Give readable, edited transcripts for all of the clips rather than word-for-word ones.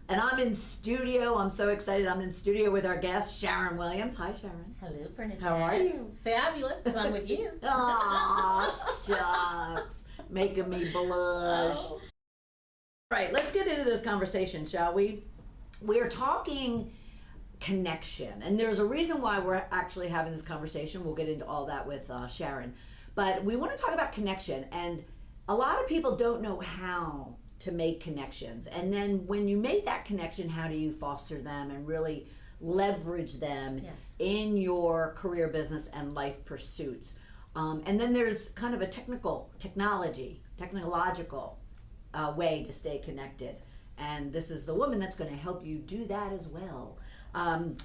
And I'm in studio. I'm so excited. I'm in studio with our guest, Sharon Williams. Hi, Sharon. Hello, Bernadette. How are you? Fabulous, because I'm with you. Aw, shucks. Making me blush. Oh. All right, let's get into this conversation, shall we? We're talking connection. And there's a reason why we're actually having this conversation. We'll get into all that with Sharon. But we want to talk about connection. And a lot of people don't know how to make connections. And then when you make that connection, how do you foster them and really leverage them in your career, business, and life pursuits? And then there's kind of a technological way to stay connected. And this is the woman that's going to help you do that as well.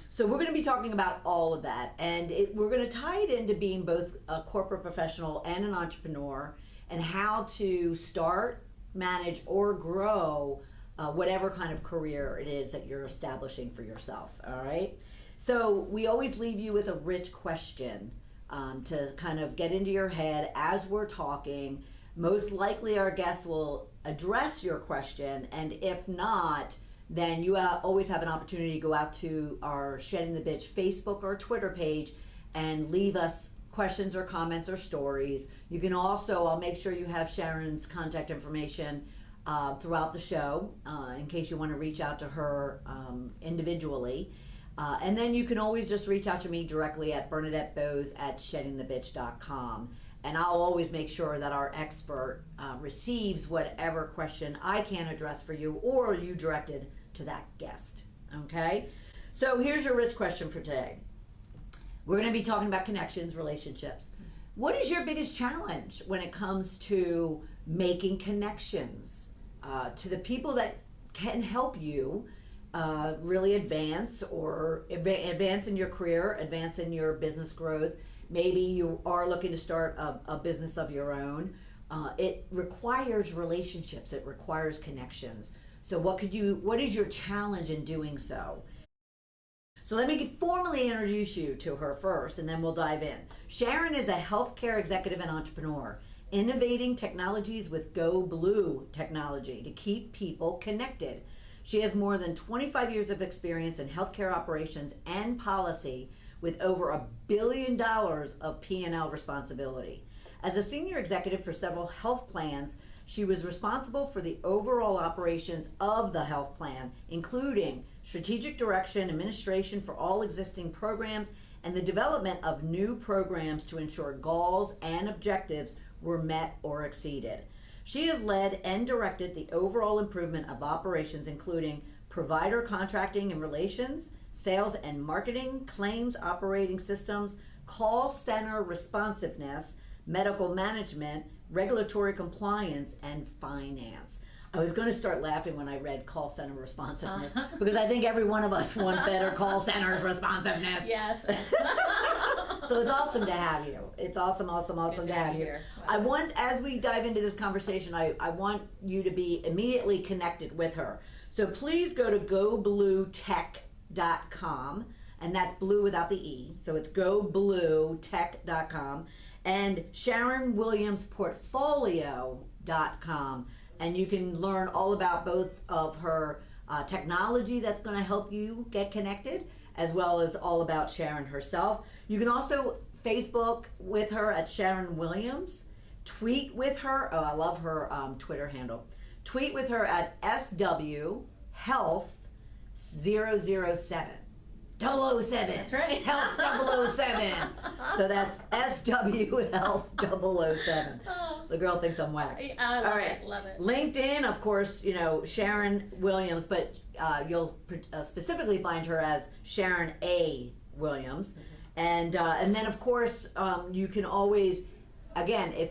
So we're going to be talking about all of that. And we're going to tie it into being both a corporate professional and an entrepreneur, and how to start, manage, or grow whatever kind of career it is that you're establishing for yourself. All right. So we always leave you with a rich question to kind of get into your head as we're talking. Most likely our guests will address your question, and if not, then you always have an opportunity to go out to our Shedding the Bitch Facebook or Twitter page and leave us questions or comments or stories. You can also, I'll make sure you have Sharon's contact information throughout the show in case you want to reach out to her individually. And then you can always just reach out to me directly at Bernadette Boas at sheddingthebitch.com. And I'll always make sure that our expert receives whatever question I can address for you, or you directed to that guest. Okay? So here's your rich question for today. We're going to be talking about connections, relationships. What is your biggest challenge when it comes to making connections to the people that can help you really advance in your career, advance in your business growth? Maybe you are looking to start a business of your own. It requires relationships. It requires connections. So what is your challenge in doing so? So let me formally introduce you to her first, and then we'll dive in. Sharon is a healthcare executive and entrepreneur, innovating technologies with GoBlue Technology to keep people connected. She has more than 25 years of experience in healthcare operations and policy, with over $1 billion of P&L responsibility. As a senior executive for several health plans, she was responsible for the overall operations of the health plan, including strategic direction, administration for all existing programs, and the development of new programs to ensure goals and objectives were met or exceeded. She has led and directed the overall improvement of operations, including provider contracting and relations, sales and marketing, claims operating systems, call center responsiveness, medical management, regulatory compliance, and finance. I was going to start laughing when I read call center responsiveness because I think every one of us want better call centers responsiveness. Yes. So it's awesome to have you. It's awesome to have you. Wow. I want, as we dive into this conversation, I want you to be immediately connected with her. So please go to GoBlueTech.com, and that's blue without the E. So it's GoBlueTech.com, and Sharon Williams Portfolio.com. And you can learn all about both of her technology that's going to help you get connected, as well as all about Sharon herself. You can also Facebook with her at Sharon Williams, tweet with her, I love her Twitter handle, tweet with her at SWHealth007. 007. That's right. Health 007. So that's SW Health 007. The girl thinks I'm whacked. I love it. Love it. LinkedIn, of course, Sharon Williams, but you'll specifically find her as Sharon A. Williams. And then, of course, you can always, again, if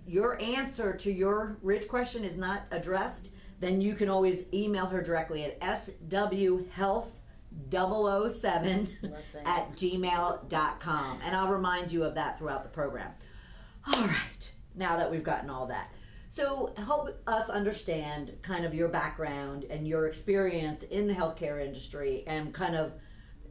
your answer to your rich question is not addressed, then you can always email her directly at swhealth007 at gmail.com. And I'll remind you of that throughout the program. All right, now that we've gotten all that. So help us understand kind of your background and your experience in the healthcare industry, and kind of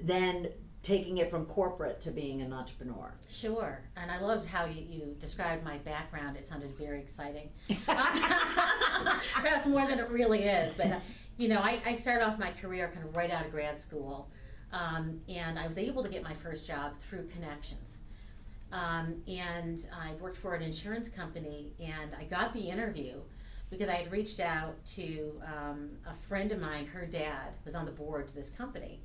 then taking it from corporate to being an entrepreneur. Sure, and I loved how you described my background. It sounded very exciting. Perhaps more than it really is, but I started off my career kind of right out of grad school, and I was able to get my first job through connections. And I worked for an insurance company, and I got the interview because I had reached out to a friend of mine. Her dad was on the board to this company,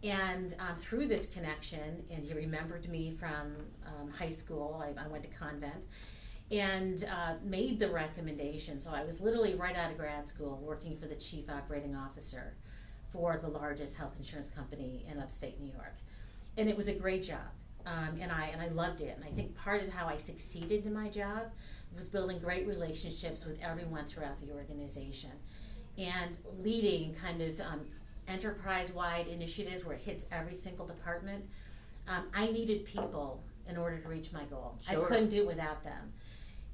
and through this connection, and he remembered me from high school. I went to convent, and made the recommendation. So I was literally right out of grad school working for the chief operating officer for the largest health insurance company in upstate New York, and it was a great job. And I loved it. And I think part of how I succeeded in my job was building great relationships with everyone throughout the organization and leading kind of enterprise-wide initiatives where it hits every single department. I needed people in order to reach my goal. Sure. I couldn't do it without them.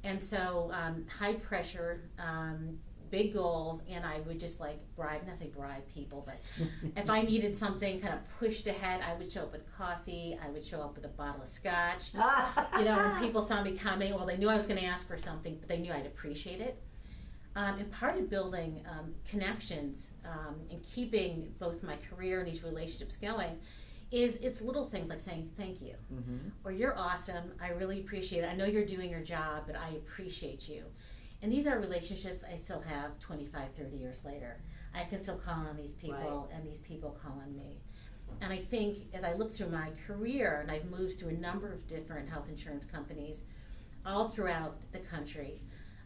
And so high pressure, big goals, and I would just like not say bribe people, but if I needed something kind of pushed ahead, I would show up with coffee, I would show up with a bottle of scotch. When people saw me coming, well, they knew I was going to ask for something, but they knew I'd appreciate it. And part of building connections and keeping both my career and these relationships going is it's little things like saying thank you, or you're awesome, I really appreciate it, I know you're doing your job, but I appreciate you. And these are relationships I still have 25, 30 years later. I can still call on these people, right, and these people call on me. And I think as I look through my career, and I've moved through a number of different health insurance companies all throughout the country,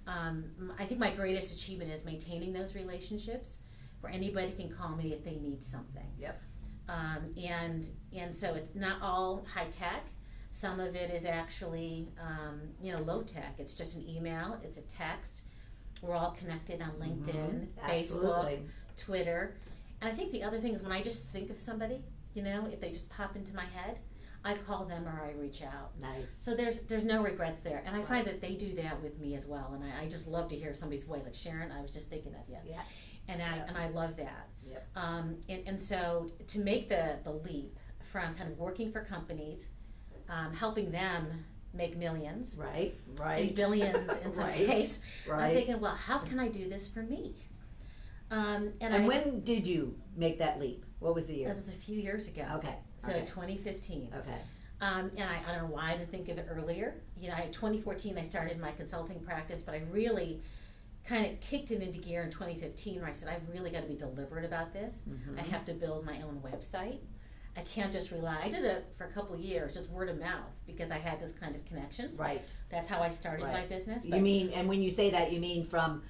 I think my greatest achievement is maintaining those relationships where anybody can call me if they need something. Yep. And so it's not all high tech. Some of it is actually, low tech. It's just an email. It's a text. We're all connected on LinkedIn, Facebook, Twitter. And I think the other thing is when I just think of somebody, if they just pop into my head, I call them or I reach out. Nice. So there's no regrets there. And I find that they do that with me as well. And I just love to hear somebody's voice like, Sharon, I was just thinking of you. Yeah. And I love that. Yep. And so to make the leap from kind of working for companies, helping them make millions, right, and billions in some case. Right. I'm thinking, well, how can I do this for me? And when did you make that leap? What was the year? That was a few years ago. Okay. So 2015. Okay. And I don't know why I didn't think of it earlier. In 2014 I started my consulting practice, but I really kind of kicked it into gear in 2015 where I said, I've really got to be deliberate about this. I have to build my own website. I can't just rely. I did it for a couple of years, just word of mouth, because I had this kind of connections. Right. That's how I started my business. You mean, and when you say that, you mean from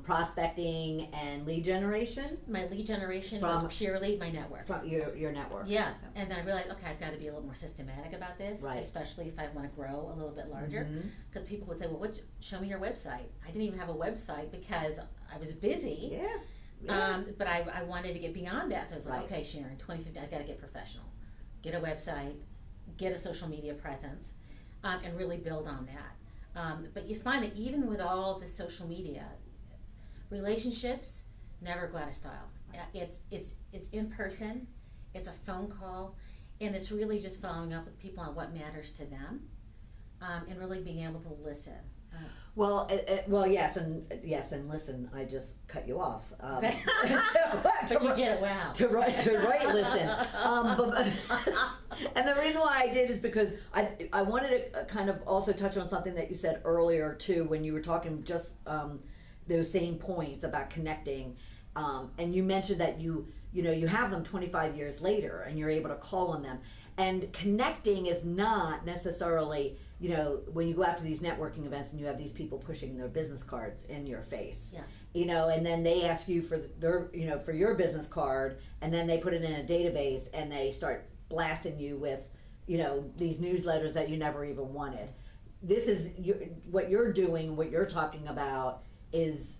prospecting and lead generation? My lead generation was purely my network. From your network. Yeah. And then I realized, okay, I've got to be a little more systematic about this, especially if I want to grow a little bit larger. Because people would say, well, show me your website. I didn't even have a website because I was busy. Yeah. But I wanted to get beyond that. So I was like, okay, Sharon, 2015, I've got to get professional. Get a website, get a social media presence, and really build on that. But you find that even with all the social media, relationships never go out of style. It's in person, it's a phone call, and it's really just following up with people on what matters to them, and really being able to listen. Well, yes, and listen. I just cut you off. But you did it well. To write, listen. And the reason why I did is because I wanted to kind of also touch on something that you said earlier too, when you were talking just those same points about connecting, and you mentioned that you have them 25 years later, and you're able to call on them. And connecting is not necessarily, when you go out to these networking events and you have these people pushing their business cards in your face, and then they ask you for for your business card, and then they put it in a database and they start blasting you with, these newsletters that you never even wanted. This is what you're doing, what you're talking about is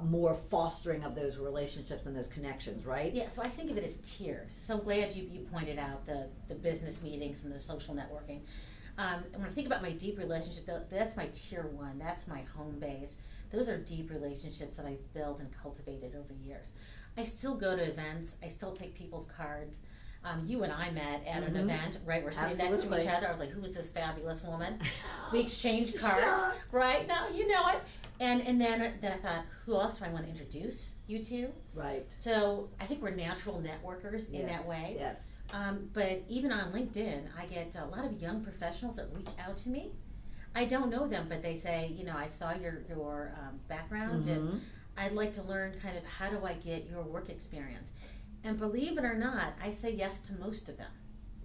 more fostering of those relationships and those connections, right? Yeah, so I think of it as tiers. So I'm glad you pointed out the business meetings and the social networking. And when I think about my deep relationship, that's my tier one, that's my home base. Those are deep relationships that I've built and cultivated over years. I still go to events, I still take people's cards, You and I met at an event, right? We're sitting next to Absolutely. each other. I was like, who is this fabulous woman? We exchanged cards, Yeah. right? Now you know it. And then I thought, who else do I want to introduce you to? Right. So I think we're natural networkers in that way. Yes. But even on LinkedIn, I get a lot of young professionals that reach out to me. I don't know them, but they say, you know, I saw your background and I'd like to learn kind of how do I get your work experience. And believe it or not, I say yes to most of them.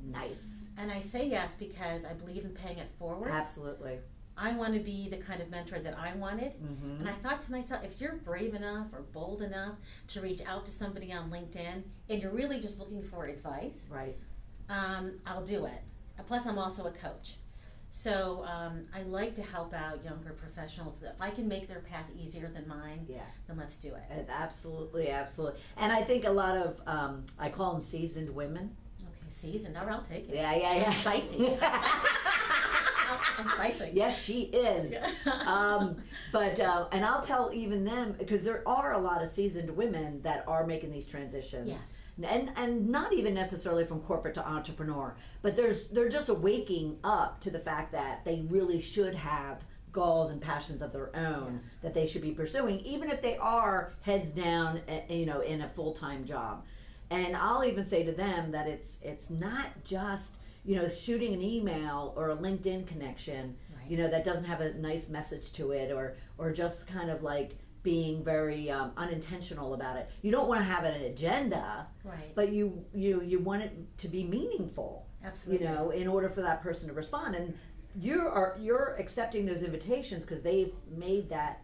Nice. And I say yes because I believe in paying it forward. Absolutely. I want to be the kind of mentor that I wanted. And I thought to myself, if you're brave enough or bold enough to reach out to somebody on LinkedIn and you're really just looking for advice, Right. I'll do it. Plus, I'm also a coach. So I like to help out younger professionals. If I can make their path easier than mine, then let's do it. Absolutely, absolutely. And I think a lot of, I call them seasoned women. Okay, seasoned. All right, I'll take it. Yeah. Spicy. I'm spicy. Yes, she is. But and I'll tell even them, because there are a lot of seasoned women that are making these transitions. Yes. And not even necessarily from corporate to entrepreneur, but they're just waking up to the fact that they really should have goals and passions of their own that they should be pursuing, even if they are heads down, you know, in a full-time job. And I'll even say to them that it's not just, you know, shooting an email or a LinkedIn connection, you know, that doesn't have a nice message to it, or just kind of like being very unintentional about it. You don't want to have an agenda, right? But you want it to be meaningful. Absolutely. You know, in order for that person to respond, and you're accepting those invitations because they've made that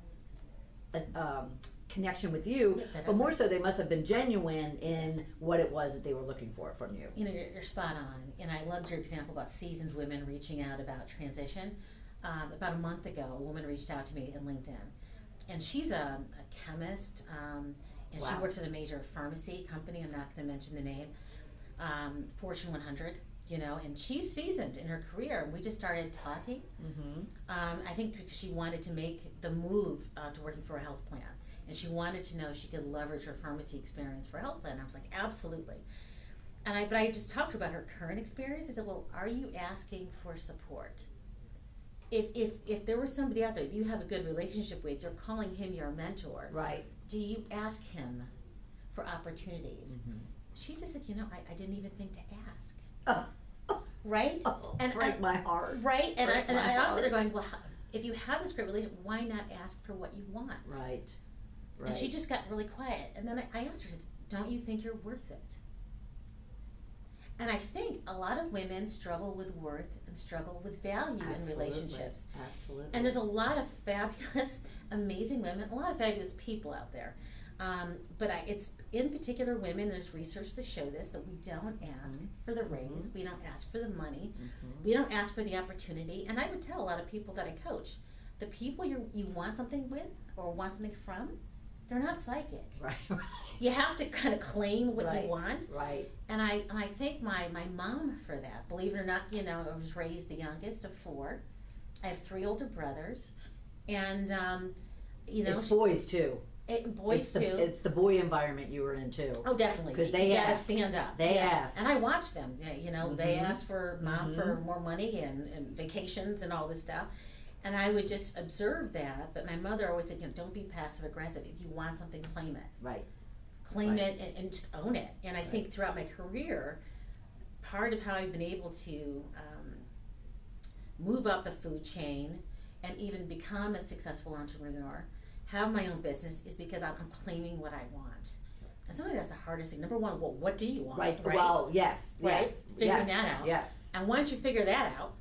connection with you, but more so they must have been genuine in what it was that they were looking for from you. You know, you're spot on, and I loved your example about seasoned women reaching out about transition. About a month ago, a woman reached out to me in LinkedIn. And she's a chemist, and she works at a major pharmacy company. I'm not going to mention the name. Fortune 100, you know, and she's seasoned in her career. And we just started talking. I think because she wanted to make the move to working for a health plan, and she wanted to know she could leverage her pharmacy experience for a health plan. I was like, absolutely. But I just talked to her about her current experience. I said, well, are you asking for support? If there was somebody out there that you have a good relationship with, you're calling him your mentor. Right. Do you ask him for opportunities? She just said, you know, I didn't even think to ask. Right? And break my heart. Right? And I also they're going, well, if you have this great relationship, why not ask for what you want? Right. And she just got really quiet. And then I asked her, I said, don't you think you're worth it? And I think a lot of women struggle with worth and struggle with value in relationships. Absolutely. And there's a lot of fabulous, amazing women, a lot of fabulous people out there. But it's in particular women, there's research that show this, that we don't ask for the raise, we don't ask for the money, we don't ask for the opportunity. And I would tell a lot of people that I coach, the people you want something with or want something from, they're not psychic. Right. You have to kind of claim what you want. Right. And I thank my mom for that. Believe it or not, you know, I was raised the youngest of 4. I have 3 older brothers, and you know, it's boys too. Boys too. It's the boy environment you were in too. Oh, definitely. Because they gotta stand up. They ask. And I watch them. You know, they ask for mom for more money and vacations and all this stuff. And I would just observe that. But my mother always said, you know, don't be passive aggressive. If you want something, claim it. Right. Claim it and just own it. And I think throughout my career, part of how I've been able to move up the food chain and even become a successful entrepreneur, have my own business, is because I'm claiming what I want. And sometimes that's the hardest thing. Number one, well, what do you want? Right. Well, yes. Right? Yes. Figuring that out. Yes. And once you figure that out,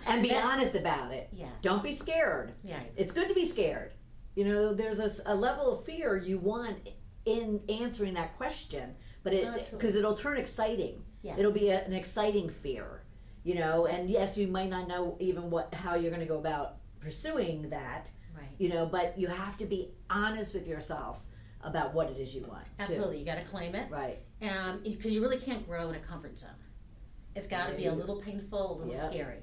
and be honest about it. Yes. Don't be scared. Yeah. It's good to be scared. You know, there's a level of fear you want in answering that question, but because it'll turn exciting. Yes. It'll be an exciting fear. You know, and yes, you might not know even how you're going to go about pursuing that. Right. You know, but you have to be honest with yourself about what it is you want. Absolutely. You got to claim it. Right. Because you really can't grow in a comfort zone. It's got to be a little painful, a little scary.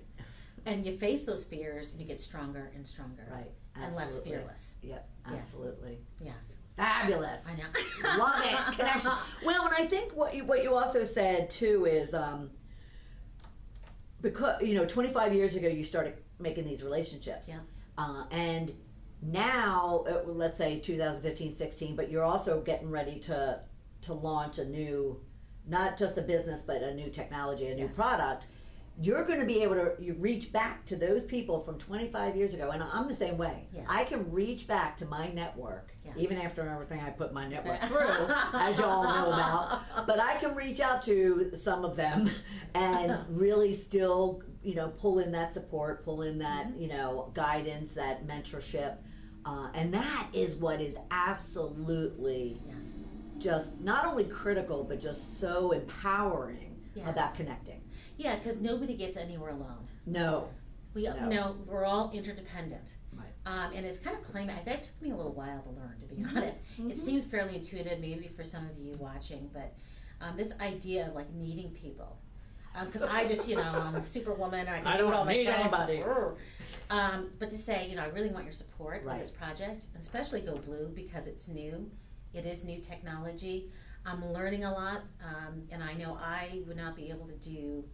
And you face those fears and you get stronger and stronger. Right. And less fearless. Yep. Absolutely. Yes. fabulous. I know. Love it. Connection. Well, and I think what you also said too is because 25 years ago you started making these relationships. Yeah. And now, let's say 2015, 16, but you're also getting ready to launch a new, not just a business, but a new technology, a new product. You're going to be able to reach back to those people from 25 years ago, and I'm the same way. Yes. I can reach back to my network, Yes. even after everything I put my network through, as you all know about. But I can reach out to some of them and really still, pull in that support, pull in that, guidance, that mentorship, and that is what is absolutely just not only critical, but just so empowering about connecting. Yeah, because nobody gets anywhere alone. No. We're all interdependent. Right. And it's kind of that took me a little while to learn, to be honest. Mm-hmm. It seems fairly intuitive, maybe for some of you watching, but this idea of like needing people. Because I just, I'm a superwoman, I can do it all myself. I don't need anybody. But to say, I really want your support Right. on this project, especially GoBlue, because it's new. It is new technology. I'm learning a lot, and I know I would not be able to do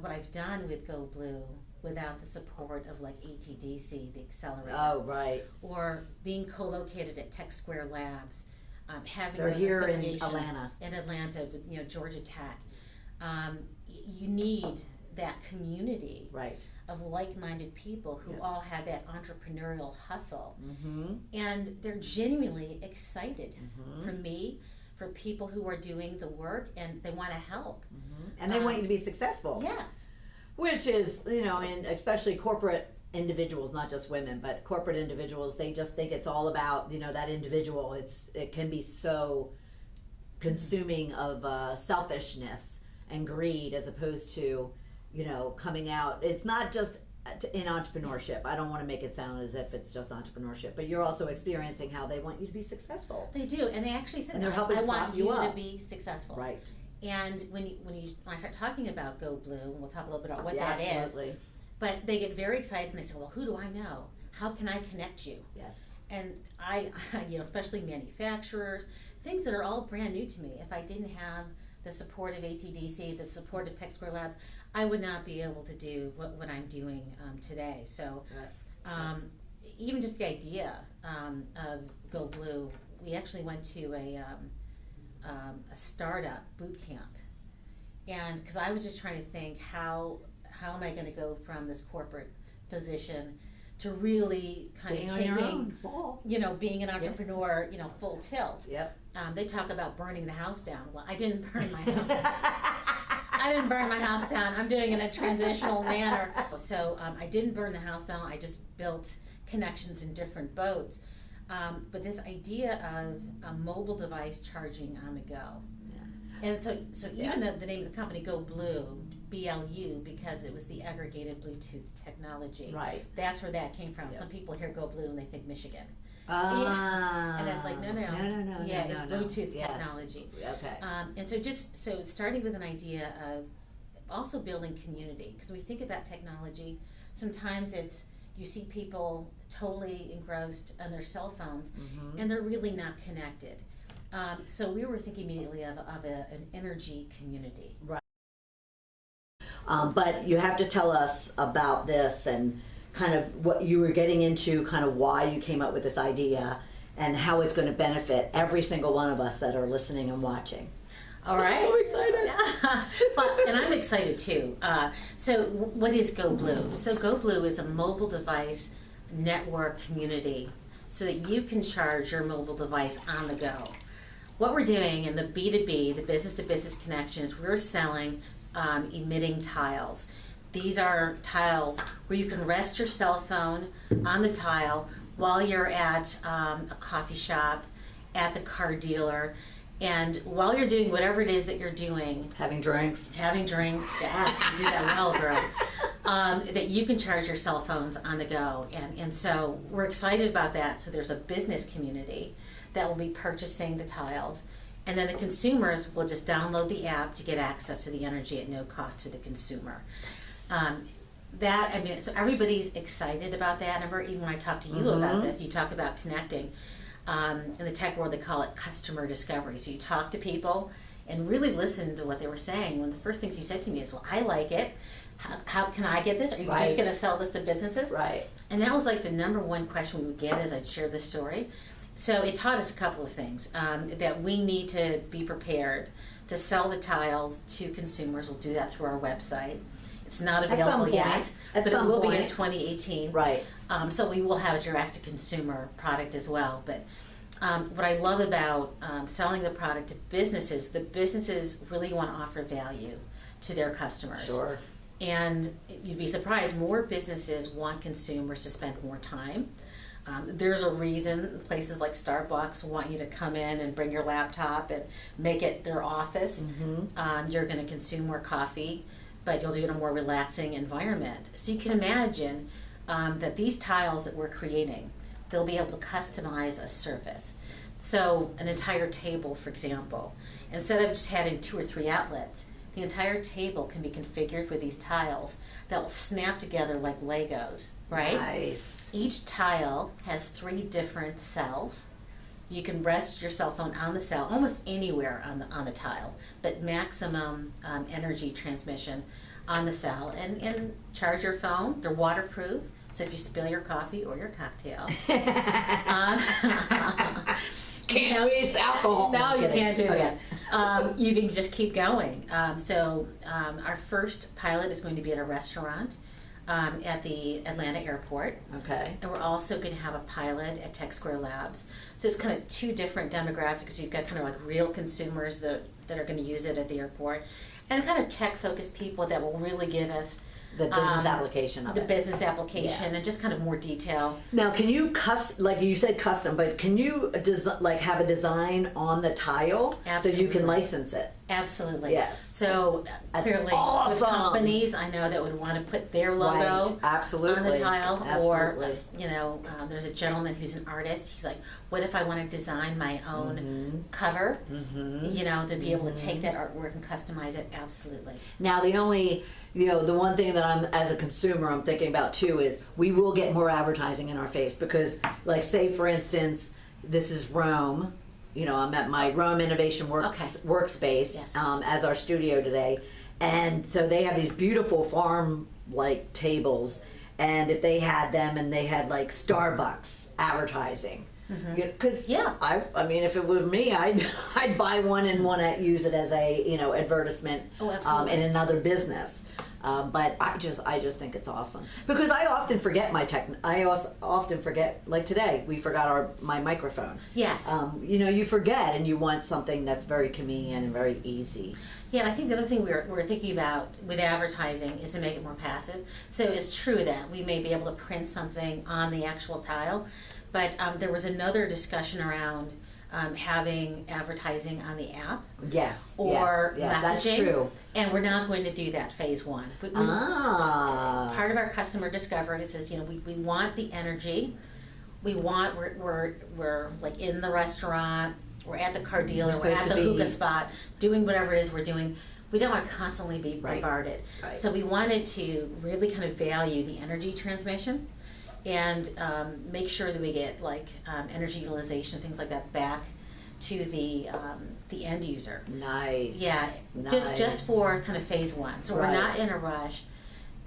what I've done with GoBlue without the support of like ATDC, the accelerator. Oh, right. Or being co-located at Tech Square Labs, having They're those here in affiliation Atlanta. In Atlanta, with Georgia Tech. You need that community Right. of like-minded people who all have that entrepreneurial hustle, Mm-hmm. and they're genuinely excited Mm-hmm. for me, for people who are doing the work, and they want to help. Mm-hmm. And they want you to be successful. Yes. Which is, and especially corporate individuals, not just women, but corporate individuals, they just think it's all about, that individual. It can be so consuming of selfishness and greed, as opposed to, coming out. It's not just in entrepreneurship. I don't want to make it sound as if it's just entrepreneurship, but you're also experiencing how they want you to be successful. They do, and they actually said, And they're helping I want prop you you to up. be successful. Right. And when I start talking about GoBlue, and we'll talk a little bit about what Yeah, that is, absolutely. but they get very excited and they say, well, who do I know? How can I connect you? Yes. And I especially manufacturers, things that are all brand new to me. If I didn't have the support of ATDC, the support of Tech Square Labs, I would not be able to do what I'm doing today. So even just the idea of GoBlue, we actually went to a startup boot camp, and because I was just trying to think how am I going to go from this corporate position to really kind Being of on your taking, own. being an entrepreneur, full tilt. Yep. They talk about burning the house down. Well, I didn't burn my house down. I didn't burn my house down. I'm doing it in a transitional manner. So I didn't burn the house down. I just built connections in different boats. But this idea of a mobile device charging on the go. Yeah. And so even the name of the company, GoBlue, BLU, because it was the aggregated Bluetooth technology. Right. That's where that came from. Yep. Some people hear GoBlue and they think Michigan. And it's like, no. Yeah, it's Bluetooth technology. Okay. And so starting with an idea of also building community, because when we think about technology, sometimes you see people totally engrossed on their cell phones, and they're really not connected. So we were thinking immediately of an energy community. Right. But you have to tell us about this and kind of what you were getting into, kind of why you came up with this idea, and how it's going to benefit every single one of us that are listening and watching. All right. I'm so excited. Yeah. And I'm excited too. So what is GoBlue? So GoBlue is a mobile device network community so that you can charge your mobile device on the go. What we're doing in the B2B, the business-to-business connection, is we're selling emitting tiles. These are tiles where you can rest your cell phone on the tile while you're at a coffee shop, at the car dealer, and while you're doing whatever it is that you're doing. Having drinks. Yes, you do that well, girl. That you can charge your cell phones on the go. And so we're excited about that. So there's a business community that will be purchasing the tiles. And then the consumers will just download the app to get access to the energy at no cost to the consumer. So everybody's excited about that. I remember even when I talked to you about this, you talk about connecting. In the tech world, they call it customer discovery. So you talk to people and really listen to what they were saying. One of the first things you said to me is, well, I like it. How can I get this? Are you just going to sell this to businesses? Right. And that was like the number one question we would get as I'd share this story. So it taught us a couple of things, that we need to be prepared to sell the tiles to consumers. We'll do that through our website. It's not available yet, but it will be in 2018. Right. So we will have a direct-to-consumer product as well. But what I love about selling the product to businesses, the businesses really want to offer value to their customers. Sure. And you'd be surprised, more businesses want consumers to spend more time. There's a reason places like Starbucks want you to come in and bring your laptop and make it their office. Mm-hmm. You're going to consume more coffee, but you'll do it in a more relaxing environment. So you can imagine that these tiles that we're creating, they'll be able to customize a surface. So an entire table, for example, instead of just having 2 or 3 outlets, the entire table can be configured with these tiles that will snap together like Legos, right? Nice. Each tile has 3 different cells. You can rest your cell phone on the cell, almost anywhere on the tile, but maximum energy transmission on the cell. And charge your phone. They're waterproof, so if you spill your coffee or your cocktail, can't waste alcohol. No, you can't do that. You can just keep going. So our first pilot is going to be at a restaurant at the Atlanta airport. Okay. And we're also going to have a pilot at Tech Square Labs. So it's kind of 2 different demographics. You've got kind of like real consumers that are going to use it at the airport, and kind of tech-focused people that will really give us the business application of the it. business application, and just kind of more detail. Now, can you like you said custom, but can you have a design on the tile? Absolutely. So you can license it? Absolutely. Yes. So That's clearly, awesome. with companies I know that would want to put their logo Right. Absolutely. on the tile, Absolutely. or there's a gentleman who's an artist. He's like, what if I want to design my own cover? Mm-hmm. To be able to take that artwork and customize it. Absolutely. Now, the one thing that I'm, as a consumer, I'm thinking about too is we will get more advertising in our face because, like, say for instance, this is Rome. I'm at my Rome Innovation Workspace Yes. As our studio today, and so they have these beautiful farm-like tables, and if they had them and they had like Starbucks advertising, because I mean, if it were me, I'd buy one and want to use it as a advertisement in another business. But I just think it's awesome because I often forget I also often forget, like today we forgot my microphone. Yes. You forget and you want something that's very convenient and very easy. Yeah, I think the other thing we're thinking about with advertising is to make it more passive. So it's true that we may be able to print something on the actual tile, but there was another discussion around having advertising on the app. Yes. Or yes, messaging. That's true. And we're not going to do that phase 1. Part of our customer discovery is, we want the energy. We're like in the restaurant, we're at the car dealer, we're at the hookah spot, doing whatever it is we're doing. We don't want to constantly be bombarded. Right. So we wanted to really kind of value the energy transmission and make sure that we get energy utilization, things like that, back to the end user. Nice. Yeah, nice. Just for kind of phase 1. So Right. we're not in a rush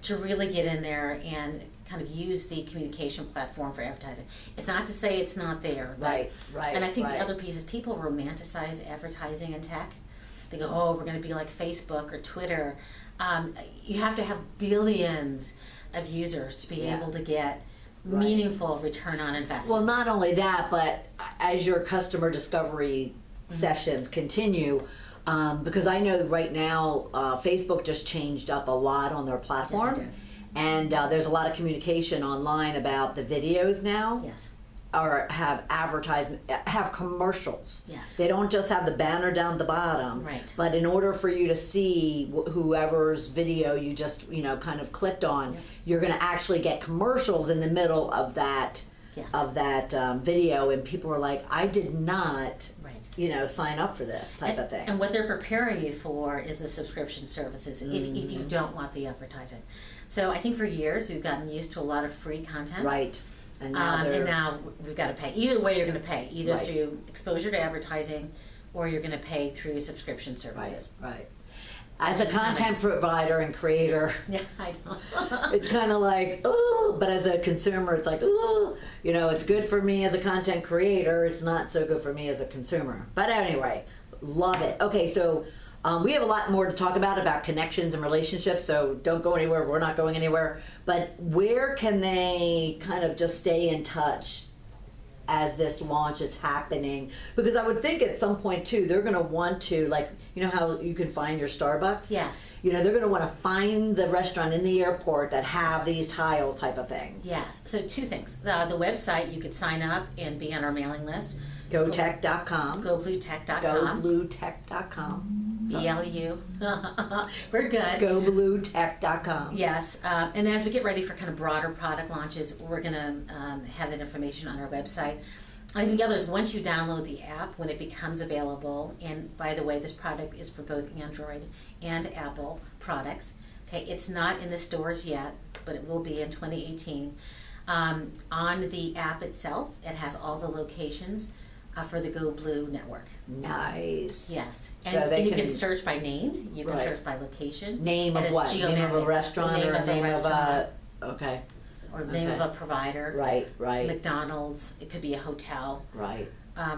to really get in there and kind of use the communication platform for advertising. It's not to say it's not there. Right. And I think the other piece is people romanticize advertising and tech. They go, oh, we're going to be like Facebook or Twitter. You have to have billions of users to be able to get meaningful return on investment. Well, not only that, but as your customer discovery sessions continue, because I know right now Facebook just changed up a lot on their platform. Yes, it did. And there's a lot of communication online about the videos now. Yes. Or have commercials. Yes. They don't just have the banner down the bottom. Right. But in order for you to see whoever's video you just kind of clicked on, you're going to actually get commercials in the middle of that video, and people are like, I did not sign up for this type of thing. And what they're preparing you for is the subscription services if you don't want the advertising. So I think for years we've gotten used to a lot of free content. Right. And and now we've got to pay. Either way, you're going to pay, either Right. through exposure to advertising, or you're going to pay through subscription services. Right. As a content provider and creator, Yeah, I know. it's kind of like, ooh, but as a consumer, it's like, ooh, you know, it's good for me as a content creator. It's not so good for me as a consumer. But anyway, love it. Okay, so we have a lot more to talk about connections and relationships, so don't go anywhere. We're not going anywhere. But where can they kind of just stay in touch as this launch is happening? Because I would think at some point too, they're going to want to, like, you know how you can find your Starbucks? Yes. You know, they're going to want to find the restaurant in the airport that have these tile type of things. Yes. So two things. The website, you could sign up and be on our mailing list. GoTech.com. GoBlueTech.com. GoBlueTech.com. BLU. We're good. GoBlueTech.com. Yes, and as we get ready for kind of broader product launches, we're going to have that information on our website. I think the other is once you download the app, when it becomes available, and by the way, this product is for both Android and Apple products. Okay, it's not in the stores yet, but it will be in 2018. On the app itself, it has all the locations for the GoBlue network. Nice. Yes. So And you can search by name, you can Right. search by location. Name of It is what? Name of a geomatic. restaurant Name or of a name of a... restaurant. Okay. Or name Okay. of a provider. Right. McDonald's, it could be a hotel. Right.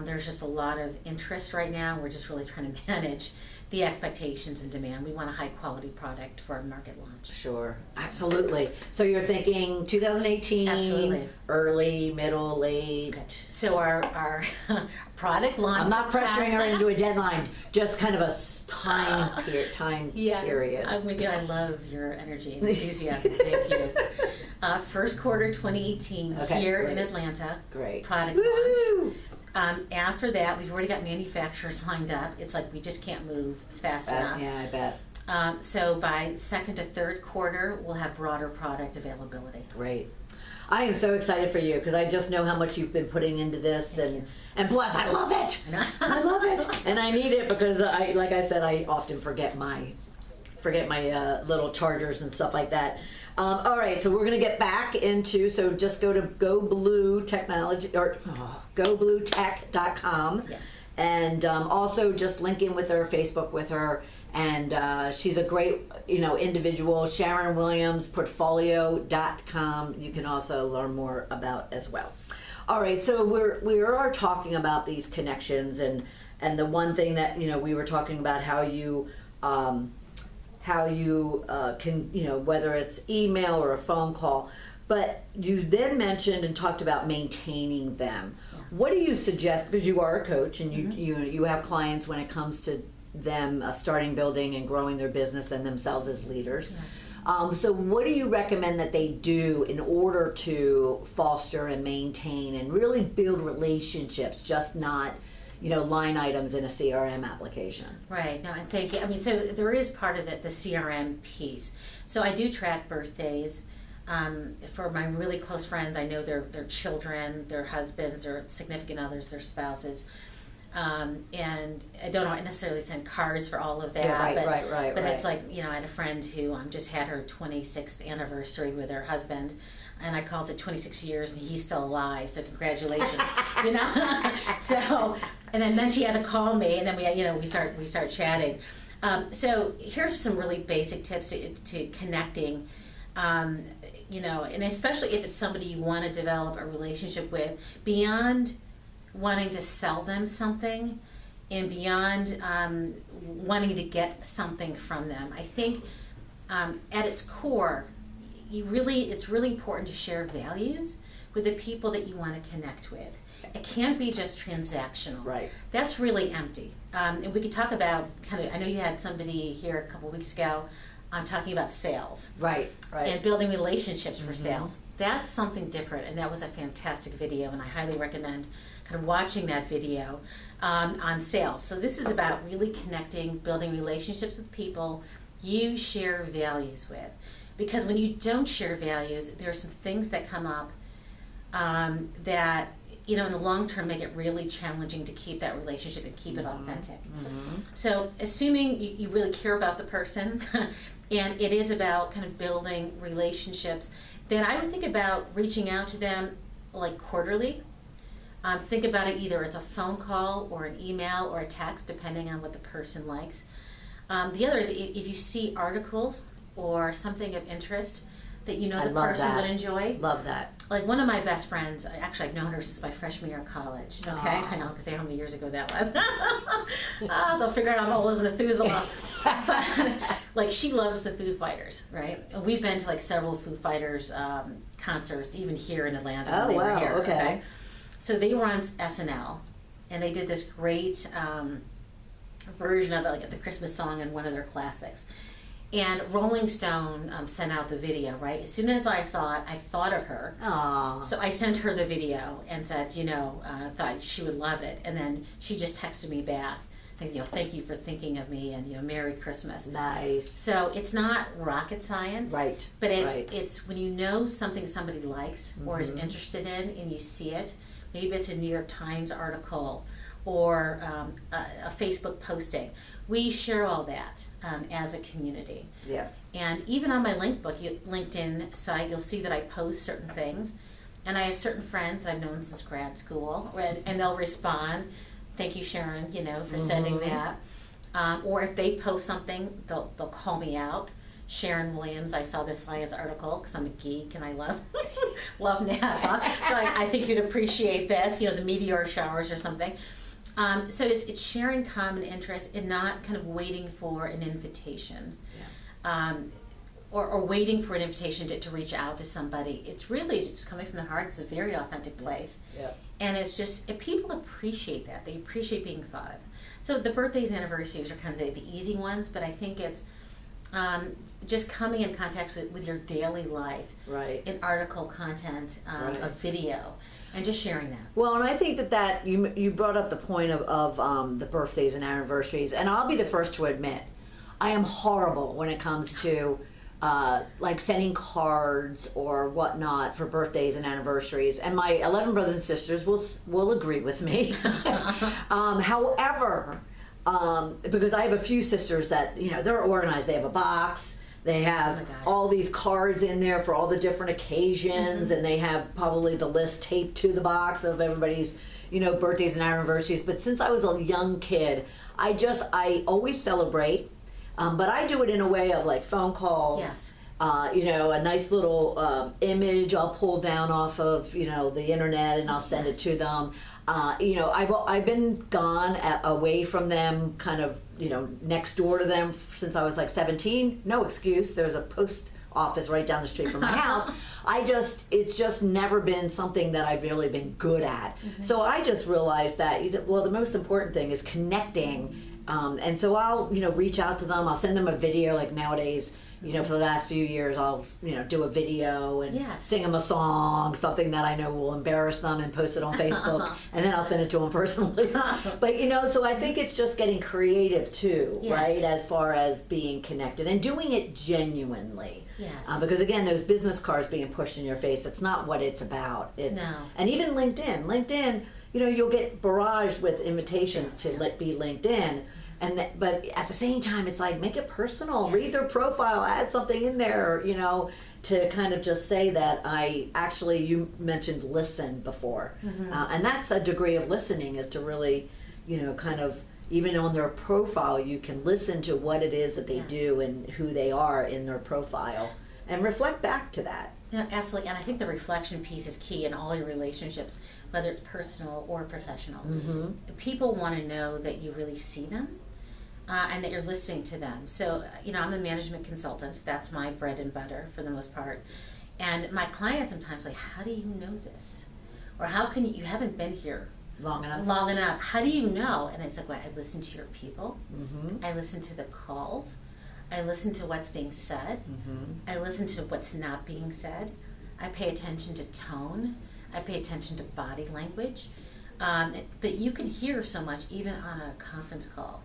There's just a lot of interest right now. We're just really trying to manage the expectations and demand. We want a high quality product for our market launch. Sure. Absolutely. So you're thinking 2018, Absolutely. early, middle, late. So our product launch. I'm not pressuring her that's- into a deadline, just kind of a time Yes, period. I'm with you. I love your energy and enthusiasm. Thank you. First quarter 2018 Okay, here great. in Atlanta. Great. Product launch. Woo! After that, we've already got manufacturers lined up. It's like we just can't move fast enough. Yeah, I bet. So by second to third quarter, we'll have broader product availability. Great. I am so excited for you because I just know how much you've been putting into this, and plus I love it. I love it, and I need it because like I said, I often forget my little chargers and stuff like that. All right, so we're gonna get back into, so just go to GoBlue Technology or GoBlueTech.com. Yes. And also just link in with her, Facebook with her, and she's a great, individual. Sharon Williams, portfolio.com. You can also learn more about as well. All right, so we are talking about these connections, and the one thing that we were talking about how you can, whether it's email or a phone call. But you then mentioned and talked about maintaining them. Yeah. What do you suggest, because you are a coach and you have clients when it comes to them starting, building, and growing their business and themselves as leaders. Yes. So what do you recommend that they do in order to foster and maintain and really build relationships, just not line items in a CRM application? Right. No, and thank you. I mean, so there is part of the CRM piece. So I do track birthdays. For my really close friends, I know their children, their husbands, their significant others, their spouses. And I don't necessarily send cards for all of that. Yeah, right. But it's like, I had a friend who just had her 26th anniversary with her husband. And I called it 26 years and he's still alive, so congratulations. So, and then she had to call me, and then we start chatting. So here's some really basic tips to connecting. And especially if it's somebody you want to develop a relationship with, beyond wanting to sell them something and beyond wanting to get something from them. I think at its core, it's really important to share values with the people that you want to connect with. It can't be just transactional. Right. That's really empty. And we could talk about I know you had somebody here a couple weeks ago talking about sales. Right. And building relationships for sales. That's something different, and that was a fantastic video, and I highly recommend kind of watching that video on sales. So this is about really connecting, building relationships with people you share values with. Because when you don't share values, there are some things that come up that, in the long term make it really challenging to keep that relationship and keep it authentic. So assuming you really care about the person and it is about kind of building relationships, then I would think about reaching out to them like quarterly. Think about it either as a phone call or an email or a text, depending on what the person likes. The other is if you see articles or something of interest that you know the person would enjoy. Love that. Like one of my best friends, actually I've known her since my freshman year of college. Okay, I know, because I know how many years ago that was. They'll figure out I'm old as Methuselah. But like she loves the Foo Fighters, right? And we've been to like several Foo Fighters concerts, even here in Atlanta. Oh, when they wow, were here, okay. So they were on SNL, and they did this great version of it, like the Christmas song and one of their classics. And Rolling Stone sent out the video, right? As soon as I saw it, I thought of her. Aww. So I sent her the video and said, thought she would love it. And then she just texted me back, thank you for thinking of me, and Merry Christmas. Nice. So it's not rocket science, right? But it's when you know something somebody likes or is interested in, and you see it. Maybe it's a New York Times article or a Facebook posting. We share all that as a community. Yeah. And even on my LinkedIn site, you'll see that I post certain things. And I have certain friends I've known since grad school, and they'll respond, thank you, Sharon, for sending that. Or if they post something, they'll call me out. Sharon Williams, I saw this science article because I'm a geek and I love NASA. So I think you'd appreciate this, the meteor showers or something. So it's sharing common interests and not kind of waiting for an invitation. Yeah. Or waiting for an invitation to reach out to somebody. It's really just coming from the heart. It's a very authentic place. Yeah. And it's just, people appreciate that. They appreciate being thought of. So the birthdays and anniversaries are kind of the easy ones, but I think it's just coming in contact with your daily life, right? In article content, a video, and just sharing that. Well, and I think that you brought up the point of the birthdays and anniversaries, and I'll be the first to admit, I am horrible when it comes to like sending cards or whatnot for birthdays and anniversaries, and my 11 brothers and sisters will agree with me. However, because I have a few sisters that, they're organized. They have a box. They have all these cards in there for all the different occasions, and they have probably the list taped to the box of everybody's, birthdays and anniversaries. But since I was a young kid, I always celebrate, but I do it in a way of like phone calls. Yes. A nice little image I'll pull down off of, the internet, and I'll send it to them. I've been gone away from them, kind of, next door to them since I was like 17. No excuse. There's a post office right down the street from my house. It's just never been something that I've really been good at. So I just realized that, the most important thing is connecting. And so I'll, reach out to them. I'll send them a video, like nowadays. For the last few years, I'll, do a video and sing them a song, something that I know will embarrass them, and post it on Facebook, and then I'll send it to them personally. But, so I think it's just getting creative too, right, as far as being connected and doing it genuinely. Yes. Because again, those business cards being pushed in your face, that's not what it's about. And even LinkedIn, you'll get barraged with invitations to be LinkedIn. But at the same time, it's like, make it personal. Read their profile, add something in there, to kind of just say that you mentioned listen before. And that's a degree of listening, is to really, kind of, even on their profile, you can listen to what it is that they do and who they are in their profile, and reflect back to that. Yeah, absolutely. And I think the reflection piece is key in all your relationships, whether it's personal or professional. People want to know that you really see them. And that you're listening to them. So, I'm a management consultant. That's my bread and butter for the most part. And my clients sometimes like, how do you know this? Or how can you haven't been here long enough? How do you know? And it's like, well, I listen to your people. I listen to the calls. I listen to what's being said. I listen to what's not being said. I pay attention to tone. I pay attention to body language. But you can hear so much even on a conference call.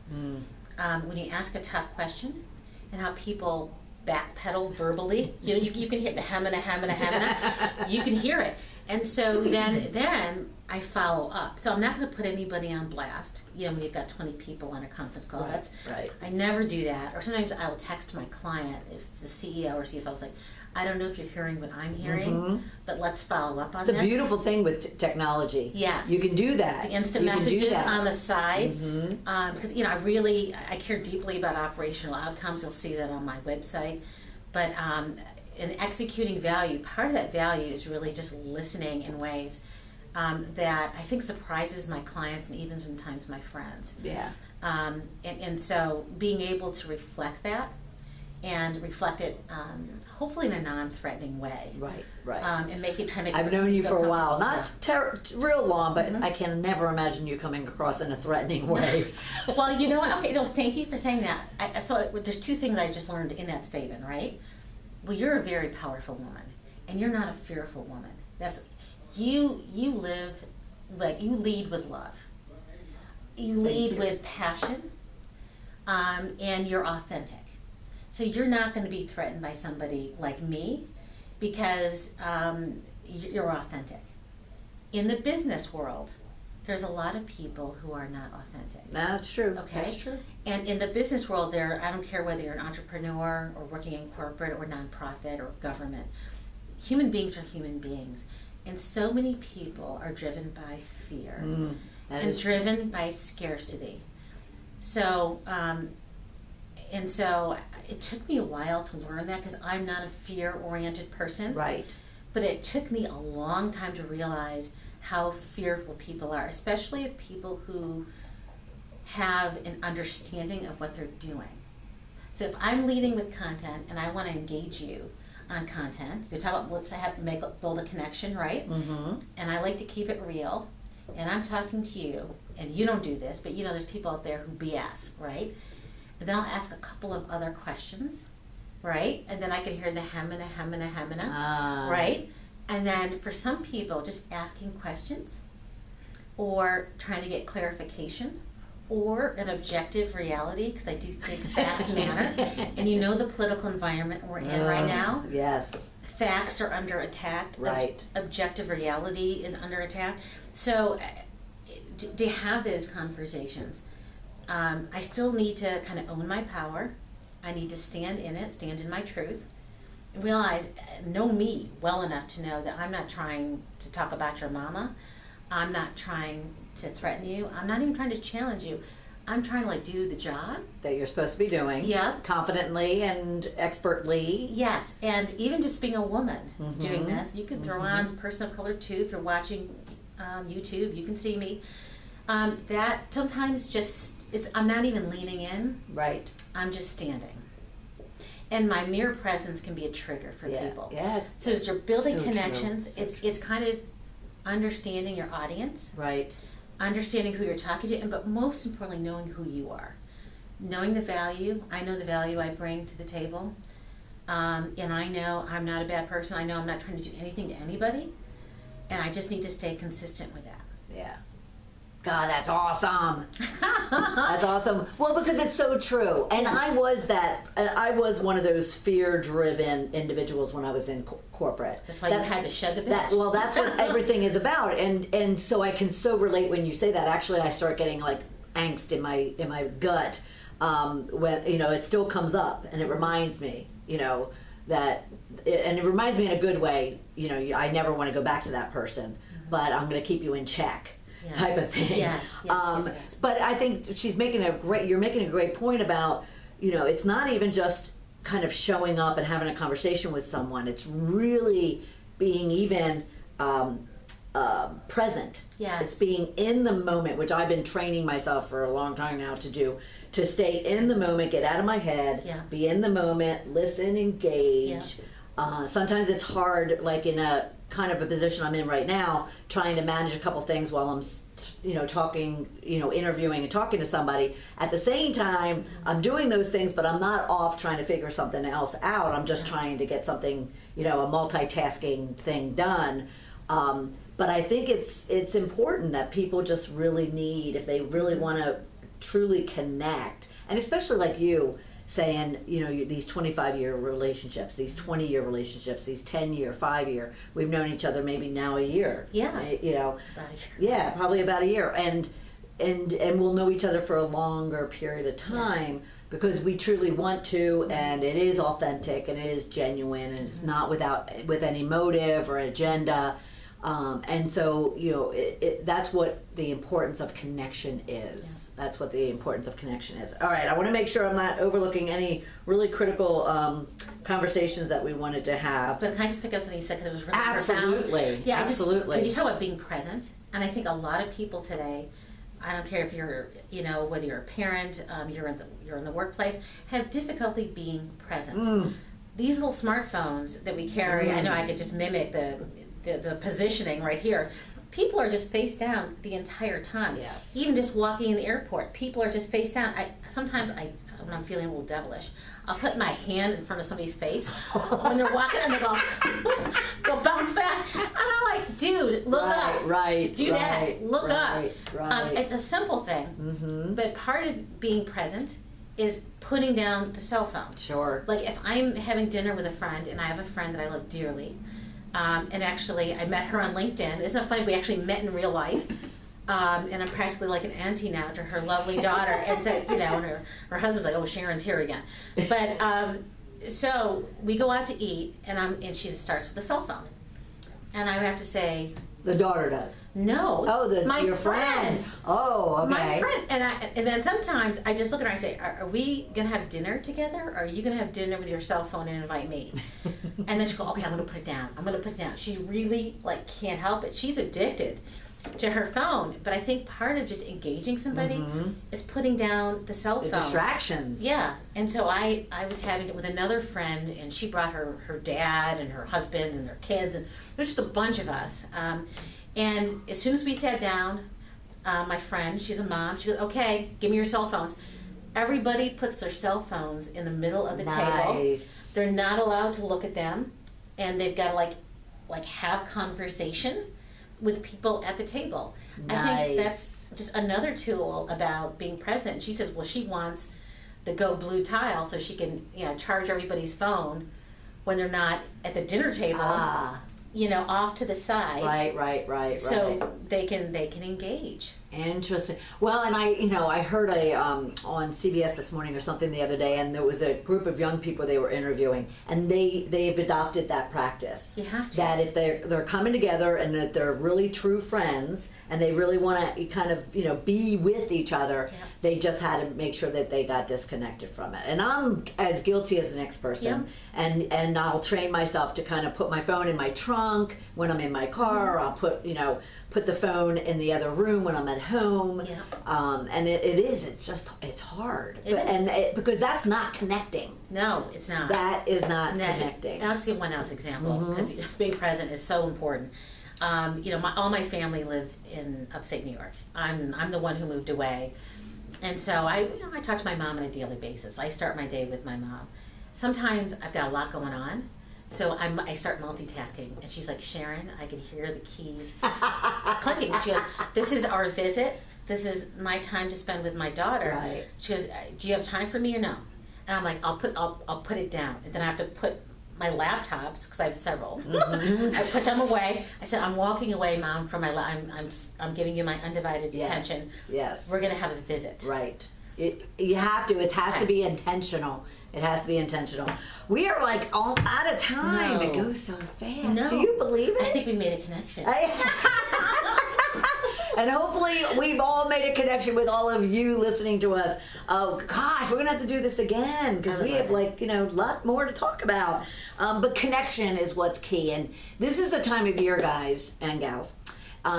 When you ask a tough question, and how people backpedal verbally, you can hear the hem and a hem and a hem and a. You can hear it, And so then I follow up. So I'm not going to put anybody on blast. When you've got 20 people on a conference call. Right. I never do that. Or sometimes I'll text my client, if it's the CEO or CFO, it's like, I don't know if you're hearing what I'm hearing, but let's follow up on this. It's a beautiful thing with technology. Yes. You can do that. The instant messages on the side. Because, I care deeply about operational outcomes. You'll see that on my website. But in executing value, part of that value is really just listening in ways that I think surprises my clients and even sometimes my friends. Yeah. And so being able to reflect that and reflect it hopefully in a non-threatening way. Right. And try to make I've known you for a while, not real long, but I can never imagine you coming across in a threatening way. Well, you know what? Okay, no, thank you for saying that. So there's two things I just learned in that statement, right? Well, you're a very powerful woman, and you're not a fearful woman. You live, you lead with love. You lead with passion, and you're authentic. So you're not going to be threatened by somebody like me because you're authentic. In the business world, there's a lot of people who are not authentic. That's true. Okay? That's true. And in the business world, I don't care whether you're an entrepreneur or working in corporate or nonprofit or government, human beings are human beings. And so many people are driven by fear and driven by scarcity. So, and so it took me a while to learn that because I'm not a fear-oriented person. Right. But it took me a long time to realize how fearful people are, especially of people who have an understanding of what they're doing. So if I'm leading with content and I want to engage you on content, you're talking about build a connection, right? And I like to keep it real. And I'm talking to you, and you don't do this, but there's people out there who BS, right? And then I'll ask a couple of other questions, right? And then I can hear the hem and a hem and a hem and a, right? And then for some people, just asking questions or trying to get clarification or an objective reality, because I do think facts matter. And the political environment we're in right now. Yes. Facts are under attack. Right. Objective reality is under attack. So to have those conversations, I still need to kind of own my power. I need to stand in it, stand in my truth, and know me well enough to know that I'm not trying to talk about your mama. I'm not trying to threaten you. I'm not even trying to challenge you. I'm trying to do the job that you're supposed to be doing. Yeah. Confidently and expertly. Yes, and even just being a woman doing this, you can throw on person of color too. If you're watching YouTube, you can see me. That sometimes I'm not even leaning in. Right. I'm just standing. And my mere presence can be a trigger for people. Yeah. So as you're building connections, it's kind of understanding your audience. Right. Understanding who you're talking to, but most importantly, knowing who you are. Knowing the value. I know the value I bring to the table. And I know I'm not a bad person. I know I'm not trying to do anything to anybody. And I just need to stay consistent with that. Yeah. God, that's awesome. That's awesome. Well, because it's so true. And I was one of those fear-driven individuals when I was in corporate. That's why you had to shed the bitch. Well, that's what everything is about. And so I can so relate when you say that. Actually, I start getting angst in my gut when it still comes up, and it reminds me, and it reminds me in a good way. I never want to go back to that person, but I'm going to keep you in check. Yeah. Type of thing. Yes. But I think you're making a great point about, it's not even just kind of showing up and having a conversation with someone. It's really being even present. Yes. It's being in the moment, which I've been training myself for a long time now to do, to stay in the moment, get out of my head, be in the moment, listen, engage. Yeah. Sometimes it's hard, in a kind of a position I'm in right now, trying to manage a couple things while I'm talking, interviewing and talking to somebody. At the same time, I'm doing those things, but I'm not off trying to figure something else out. I'm just trying to get something, a multitasking thing done. But I think it's important that people just really need, if they really want to truly connect, and especially like you, saying, these 25-year relationships, these 20-year relationships, these 10-year, 5-year, we've known each other maybe now a year. Yeah. It's about a year. Yeah, probably about a year. And we'll know each other for a longer period of time. Yes. Because we truly want to, and it is authentic, and it is genuine, and it's not with any motive or agenda. And so, that's what the importance of connection is. Yeah. That's what the importance of connection is. All right, I want to make sure I'm not overlooking any really critical conversations that we wanted to have. But can I just pick up something you said, because it was really absolutely profound? Yeah, absolutely. Because you talk about being present, and I think a lot of people today, I don't care if you're, whether you're a parent, you're in the workplace, have difficulty being present. These little smartphones that we carry, I know I could just mimic the positioning right here. People are just face down the entire time. Yes. Even just walking in the airport, people are just face down. Sometimes when I'm feeling a little devilish, I'll put my hand in front of somebody's face when they're walking, and they go bounce back. And I'm like, dude, look up. Right. Do that. Look up. Right. It's a simple thing, but part of being present is putting down the cell phone. Sure. Like if I'm having dinner with a friend, and I have a friend that I love dearly, and actually I met her on LinkedIn. Isn't it funny? We actually met in real life. And I'm practically like an auntie now to her lovely daughter, and and her husband's like, oh, Sharon's here again. But so we go out to eat, and she starts with a cell phone, and I have to say, the daughter does. No. Oh, my your friend. Oh, okay. My friend, and then sometimes I just look at her and I say, are we gonna have dinner together? Or are you gonna have dinner with your cell phone and invite me? And then she go, okay, I'm gonna put it down. She really can't help it. She's addicted to her phone, but I think part of just engaging somebody is putting down the cell phone. Distractions. Yeah, and so I was having it with another friend, and she brought her dad and her husband and their kids, and there's just a bunch of us. And as soon as we sat down, my friend, she's a mom, she goes, okay, give me your cell phones. Everybody puts their cell phones in the middle of the table. They're not allowed to look at them, and they've got to have conversation with people at the table. Nice. I think that's just another tool about being present. She says, well, she wants the GoBlue tile so she can charge everybody's phone when they're not at the dinner table. Off to the side. Right. So they can engage. Interesting. Well, and I heard on CBS this morning or something the other day, and there was a group of young people they were interviewing, and they've adopted that practice. You have to. That if they're coming together and that they're really true friends and they really want to kind of be with each other, they just had to make sure that they got disconnected from it. And I'm as guilty as the next person. And I'll train myself to kind of put my phone in my trunk when I'm in my car. Or I'll put the phone in the other room when I'm at home. And it's hard. Because that's not connecting. No, it's not. That is not connecting. And I'll just give one else example, because being present is so important. All my family lives in upstate New York. I'm the one who moved away, and so I talk to my mom on a daily basis. I start my day with my mom. Sometimes I've got a lot going on, so I start multitasking, and she's like, Sharon, I can hear the keys clicking. She goes, this is our visit. This is my time to spend with my daughter. Right. She goes, do you have time for me or no? And I'm like, I'll put it down, and then I have to put my laptops, because I have several. I put them away. I said, I'm walking away, Mom, from my I'm giving you my undivided attention. Yes. We're going to have a visit. Right. You have to. It has to be intentional. It has to be intentional. We are all out of time. No. It goes so fast. No. Do you believe it? I think we made a connection. And hopefully we've all made a connection with all of you listening to us. Oh gosh, we're gonna have to do this again because we have a lot more to talk about. But connection is what's key, and this is the time of year, guys and gals.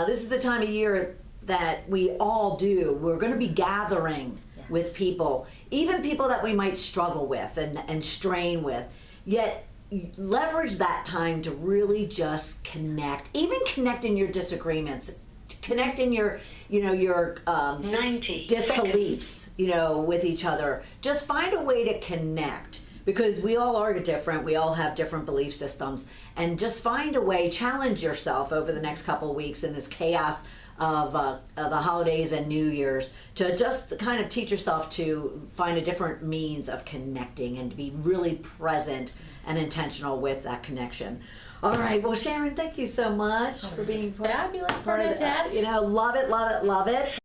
This is the time of year that we all do. We're going to be gathering with people, even people that we might struggle with and strain with. Yet leverage that time to really just connect, even connect in your disagreements. Connect in your disbeliefs, with each other. Just find a way to connect, because we all are different. We all have different belief systems, and just find a way. Challenge yourself over the next couple of weeks in this chaos of the holidays and New Year's, to just kind of teach yourself to find a different means of connecting and to be really present and intentional with that connection. All right, well, Sharon, thank you so much for being fabulous, part of Bernadette. love it, love it, love it.